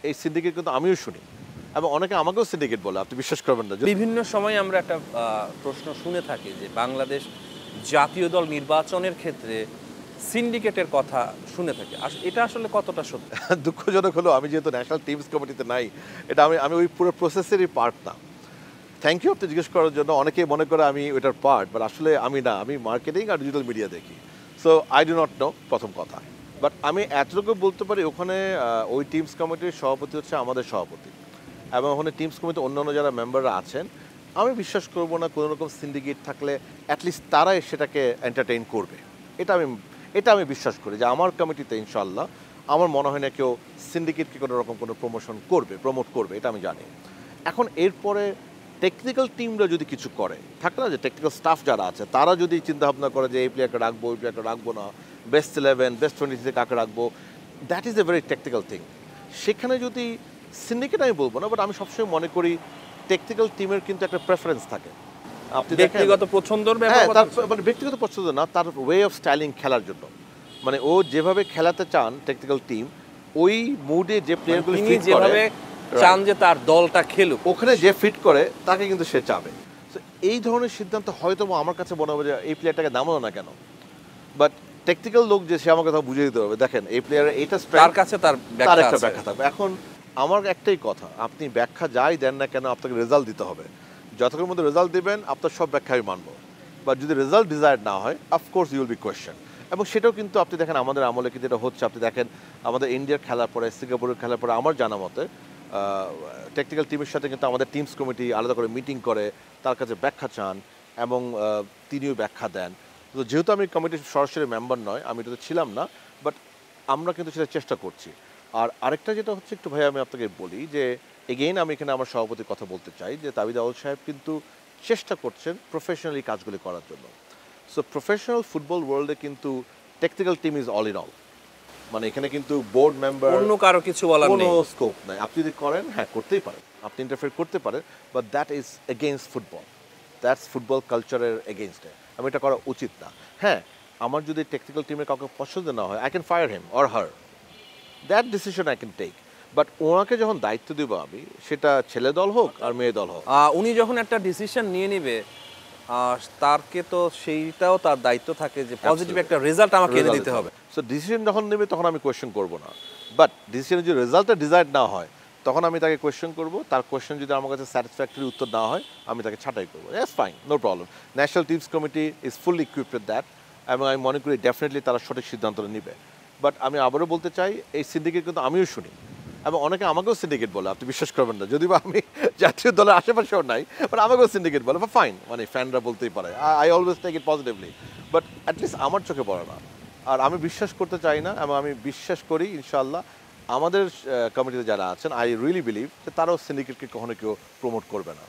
এই সিন্ডিকেট কিন্তু আমিও শুনি এবং অনেকে আমাকেও সিন্ডিকেট বলে, আপনি বিশ্বাস করবেন না। বিভিন্ন সময় আমরা একটা প্রশ্ন শুনে থাকি যে বাংলাদেশ জাতীয় দল নির্বাচনের ক্ষেত্রে সিন্ডিকেটের কথা শুনে থাকি, এটা আসলে কতটা সত্যি? দুঃখজনক হলো আমি যেহেতু ন্যাশনাল টিমস কমিটিতে নাই, এটা আমি ওই পুরো প্রসেসেরই পার্ট না। থ্যাংক ইউ আপনি জিজ্ঞেস করার জন্য। অনেকেই মনে করে আমি ওইটার পার্ট, বাট আসলে আমি না, আমি মার্কেটিং আর ডিজিটাল মিডিয়া দেখি। So I do not know, প্রথম কথা। বাট আমি এতটুকু বলতে পারি ওখানে ওই টিমস কমিটির সভাপতি হচ্ছে আমাদের সভাপতি, এবং ওখানে টিমস কমিটির অন্যান্য যারা মেম্বাররা আছেন, আমি বিশ্বাস করব না কোনো রকম সিন্ডিকেট থাকলে অ্যাটলিস্ট তারাই সেটাকে এন্টারটেইন করবে। এটা আমি বিশ্বাস করি যে আমার কমিটিতে ইনশাল্লাহ আমার মনে হয় না কেউ সিন্ডিকেটকে কোনো রকম কোনো প্রমোট করবে, এটা আমি জানি। এখন এরপরে টেকনিক্যাল টিমরা যদি কিছু করে, থাকে না যে টেকনিক্যাল স্টাফ যারা আছে তারা যদি চিন্তাভাবনা করে যে এই প্লেয়ারকে রাখবো, ওই প্লেয়ারকে রাখবো না, বেস্ট 11 বেস্ট 20 কাকে রাখবো, that is a very technical thing. সেখানে যদি সিন্ডিকেট আমি বলবো না, বাট আমি সবসময় মনে করি টেকনিক্যাল টিমের কিন্তু একটা প্রেফারেন্স থাকে। আপনি ব্যক্তিগত পছন্দের ব্যাপার, মানে ব্যক্তিগত পছন্দ না, তার ওয়ে অফ স্টাইলিং খেলার জন্য, মানে ও যেভাবে খেলাতে চান টেকনিক্যাল টিম, ওই মুডে যে প্লেয়ারগুলো ফিট করে, চান যে তার দলটা খেলুক, ওখানে যে ফিট করে তাকে কিন্তু সে চাবে। তো এই ধরনের সিদ্ধান্ত হয়তো আমার কাছে মনে হবে যে এই প্লেয়ারটাকে নামানো না কেন, বাট টেকনিক্যাল লোক যে সে আমাকে বুঝিয়ে দিতে হবে, দেখেন এই প্লেয়ারের এইটা তার কাছে তার একটা ব্যাখ্যা থাকবে। এখন আমার একটাই কথা, আপনি ব্যাখ্যা যাই দেন না কেন আপনাকে রেজাল্ট দিতে হবে। যতক্ষণের মধ্যে রেজাল্ট দিবেন আপনার সব ব্যাখ্যা আমি মানবো, বা যদি রেজাল্ট ডিজায়ার্ড না হয় of course you will be question. এবং সেটাও কিন্তু আপনি দেখেন আমাদের আমলে কিন্তু এটা হচ্ছে। আপনি দেখেন আমাদের ইন্ডিয়ার খেলার পরে, সিঙ্গাপুরের খেলার পরে, আমার জানা মতে টেকনিক্যাল টিমের সাথে কিন্তু আমাদের টিমস কমিটি আলাদা করে মিটিং করে তার কাছে ব্যাখ্যা চান, এবং তিনিও ব্যাখ্যা দেন। তো যেহেতু আমি কমিটির সরাসরি মেম্বার নয়, আমি এটাতে ছিলাম না, বাট আমরা কিন্তু সেটা চেষ্টা করছি। আর আরেকটা যেটা হচ্ছে, একটু ভাই আমি আপনাকে বলি যে এগেইন আমি এখানে আমার সভাপতির কথা বলতে চাই যে তাবিদ আউল সাহেব কিন্তু চেষ্টা করছেন প্রফেশনালি কাজগুলি করার জন্য। সো প্রফেশনাল ফুটবল ওয়ার্ল্ডে কিন্তু technical team is all in all, মানে এখানে কিন্তু বোর্ড মেম্বার অন্য কারো কিছু বলার নেই, কোনো স্কোপ নাই। আপনি যদি করেন, হ্যাঁ করতেই পারেন, আপনি ইন্টারফেয়ার করতে পারেন, but that is against football, that's football কালচারের এগেইনস্টে, আমি এটা করা উচিত না। হ্যাঁ, আমার যদি টেকনিক্যাল টিমের কাউকে পছন্দ না হয়, I can fire him or her, that decision I can take. But ওনাকে যখন দায়িত্ব দেবো আমি, সেটা ছেলে দল হোক আর মেয়ে দল হোক, উনি যখন একটা ডিসিশন নিয়ে নিবে, তারকে তো সেইটাও তার দায়িত্ব থাকে যে পজিটিভ একটা রেজাল্ট আমাকে এনে দিতে হবে। সো ডিসিশন যখন নেবে তখন আমি কোয়েশ্চেন করব না, বাট ডিসিশনের যদি রেজাল্টটা ডিজায়ার্ড না হয় তখন আমি তাকে কোয়েশ্চেন করব। তার কোয়েশ্চেন যদি আমার কাছে স্যাটিসফ্যাক্টরি উত্তর না হয়, আমি তাকে ছাঁটাই করবো। That's fine, no problem. National teams committee is fully equipped with that, এবং আমি মনে করি ডেফিনেটলি তারা সঠিক সিদ্ধান্তটা নেবে। বাট আমি আবারও বলতে চাই, এই সিন্ডিকেট কিন্তু আমিও শুনি, এবং অনেকে আমাকেও সিন্ডিকেট বলে, আপনি বিশ্বাস করবেন না, যদি বা আমি জাতীয় দলের আশেপাশেও নাই, বাট আমাকেও সিন্ডিকেট বলে। বা ফাইন, মানে ফ্যানরা বলতেই পারে, I always take it positively, but at least আমার চোখে পড়ে না। আর আমি বিশ্বাস করতে চাই না, এবং আমি বিশ্বাস করি ইনশাআল্লাহ আমাদের কমিটিতে যারা আছেন, আই রিয়েলি বিলিভ যে তারাও সিন্ডিকেটকে কখনো কেউ প্রমোট করবে না।